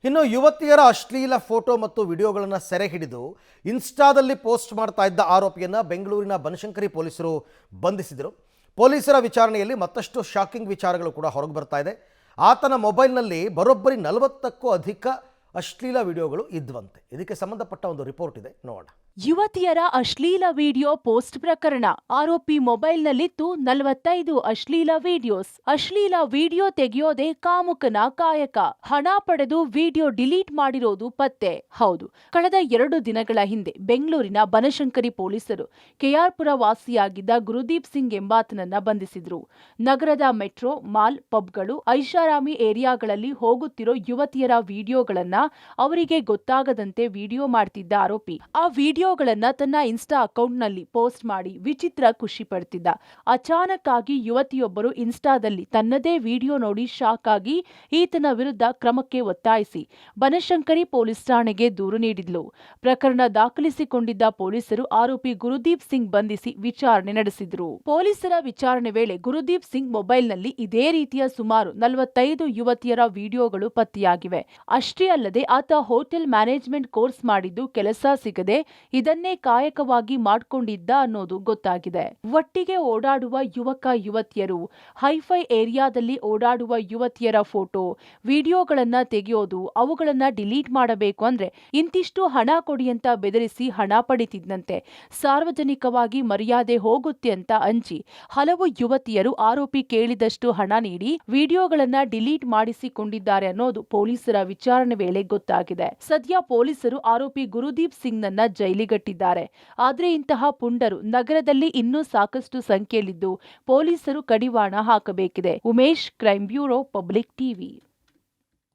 ಇನ್ನು ಯುವತಿಯರ ಅಶ್ಲೀಲ ಫೋಟೋ ಮತ್ತು ವಿಡಿಯೋಗಳನ್ನು ಸೆರೆ ಹಿಡಿದು ಇನ್ಸ್ಟಾದಲ್ಲಿ ಪೋಸ್ಟ್ ಮಾಡ್ತಾ ಇದ್ದ ಆರೋಪಿಯನ್ನು ಬೆಂಗಳೂರಿನ ಬನಶಂಕರಿ ಪೊಲೀಸರು ಬಂಧಿಸಿದರು. ಪೊಲೀಸರ ವಿಚಾರಣೆಯಲ್ಲಿ ಮತ್ತಷ್ಟು ಶಾಕಿಂಗ್ ವಿಚಾರಗಳು ಕೂಡ ಹೊರಗೆ ಬರ್ತಾ ಇದೆ. ಆತನ ಮೊಬೈಲ್ನಲ್ಲಿ ಬರೋಬ್ಬರಿ 40ಕ್ಕೂ ಅಧಿಕ ಅಶ್ಲೀಲ ವಿಡಿಯೋಗಳು ಇದ್ವಂತೆ. ಇದಕ್ಕೆ ಸಂಬಂಧಪಟ್ಟ ಒಂದು ರಿಪೋರ್ಟ್ ಇದೆ, ನೋಡೋಣ. ಯುವತಿಯರ ಅಶ್ಲೀಲ ವಿಡಿಯೋ ಪೋಸ್ಟ್ ಪ್ರಕರಣ. ಆರೋಪಿ ಮೊಬೈಲ್ನಲ್ಲಿತ್ತು 45 ಅಶ್ಲೀಲ ವಿಡಿಯೋಸ್. ಅಶ್ಲೀಲ ವಿಡಿಯೋ ತೆಗೆಯೋದೇ ಕಾಮುಕನ ಕಾಯಕ. ಹಣ ಪಡೆದು ವಿಡಿಯೋ ಡಿಲೀಟ್ ಮಾಡಿರೋದು ಪತ್ತೆ. ಹೌದು, ಕಳೆದ 2 ದಿನಗಳ ಹಿಂದೆ ಬೆಂಗಳೂರಿನ ಬನಶಂಕರಿ ಪೊಲೀಸರು ಕೆಆರ್ಪುರ ವಾಸಿಯಾಗಿದ್ದ ಗುರುದೀಪ್ ಸಿಂಗ್ ಎಂಬಾತನನ್ನ ಬಂಧಿಸಿದ್ರು. ನಗರದ ಮೆಟ್ರೋ, ಮಾಲ್, ಪಬ್ಗಳು, ಐಷಾರಾಮಿ ಏರಿಯಾಗಳಲ್ಲಿ ಹೋಗುತ್ತಿರೋ ಯುವತಿಯರ ವಿಡಿಯೋಗಳನ್ನ ಅವರಿಗೆ ಗೊತ್ತಾಗದಂತೆ ವಿಡಿಯೋ ಮಾಡ್ತಿದ್ದ ಆರೋಪಿ ಆ ವಿಡಿಯೋಗಳನ್ನ ತನ್ನ ಇನ್ಸ್ಟಾ ಅಕೌಂಟ್ನಲ್ಲಿ ಪೋಸ್ಟ್ ಮಾಡಿ ವಿಚಿತ್ರ ಖುಷಿ ಪಡ್ತಿದ್ದ. ಅಚಾನಕ್ ಆಗಿ ಯುವತಿಯೊಬ್ಬರು ಇನ್ಸ್ಟಾದಲ್ಲಿ ತನ್ನದೇ ವಿಡಿಯೋ ನೋಡಿ ಶಾಕ್ ಆಗಿ ಈತನ ವಿರುದ್ಧ ಕ್ರಮಕ್ಕೆ ಒತ್ತಾಯಿಸಿ ಬನಶಂಕರಿ ಪೊಲೀಸ್ ಠಾಣೆಗೆ ದೂರು ನೀಡಿದ್ಲು. ಪ್ರಕರಣ ದಾಖಲಿಸಿಕೊಂಡಿದ್ದ ಪೊಲೀಸರು ಆರೋಪಿ ಗುರುದೀಪ್ ಸಿಂಗ್ ಬಂಧಿಸಿ ವಿಚಾರಣೆ ನಡೆಸಿದ್ರು. ಪೊಲೀಸರ ವಿಚಾರಣೆ ವೇಳೆ ಗುರುದೀಪ್ ಸಿಂಗ್ ಮೊಬೈಲ್ನಲ್ಲಿ ಇದೇ ರೀತಿಯ ಸುಮಾರು 45 ಯುವತಿಯರ ವಿಡಿಯೋಗಳು ಪತ್ತೆಯಾಗಿವೆ. ಅಷ್ಟೇ ಅಲ್ಲದೆ ಆತ ಹೋಟೆಲ್ ಮ್ಯಾನೇಜ್ಮೆಂಟ್ ಕೋರ್ಸ್ ಮಾಡಿದ್ದು ಕೆಲಸ ಸಿಗದೆ ಇದನ್ನೇ ಕಾಯಕವಾಗಿ ಮಾಡಿಕೊಂಡಿದ್ದ ಅನ್ನೋದು ಗೊತ್ತಾಗಿದೆ. ಒಟ್ಟಿಗೆ ಓಡಾಡುವ ಯುವಕ ಯುವತಿಯರು, ಹೈಫೈ ಏರಿಯಾದಲ್ಲಿ ಓಡಾಡುವ ಯುವತಿಯರ ಫೋಟೋ, ವಿಡಿಯೋಗಳನ್ನ ತೆಗೆಯೋದು, ಅವುಗಳನ್ನ ಡಿಲೀಟ್ ಮಾಡಬೇಕು ಅಂದ್ರೆ ಇಂತಿಷ್ಟು ಹಣ ಕೊಡಿ ಅಂತ ಬೆದರಿಸಿ ಹಣ ಪಡಿತಿದ್ದಂತೆ. ಸಾರ್ವಜನಿಕವಾಗಿ ಮರ್ಯಾದೆ ಹೋಗುತ್ತೆ ಅಂತ ಅಂಜಿ ಹಲವು ಯುವತಿಯರು ಆರೋಪಿ ಕೇಳಿದಷ್ಟು ಹಣ ನೀಡಿ ವಿಡಿಯೋಗಳನ್ನ ಡಿಲೀಟ್ ಮಾಡಿಸಿಕೊಂಡಿದ್ದಾರೆ ಅನ್ನೋದು ಪೊಲೀಸರ ವಿಚಾರಣೆ ವೇಳೆ ಗೊತ್ತಾಗಿದೆ. ಸದ್ಯ ಪೊಲೀಸರು ಆರೋಪಿ ಗುರುದೀಪ್ ಸಿಂಗ್ ನನ್ನ ಜೈಲಿಗಟ್ಟಿದ್ದಾರೆ. ಆದ್ರೆ ಇಂತಹ ಪುಂಡರು ನಗರದಲ್ಲಿ ಇನ್ನೂ ಸಾಕಷ್ಟು ಸಂಖ್ಯೆಯಲ್ಲಿದ್ದು ಪೊಲೀಸರು ಕಡಿವಾಣ ಹಾಕಬೇಕಿದೆ. Umesh, crime bureau, public TV.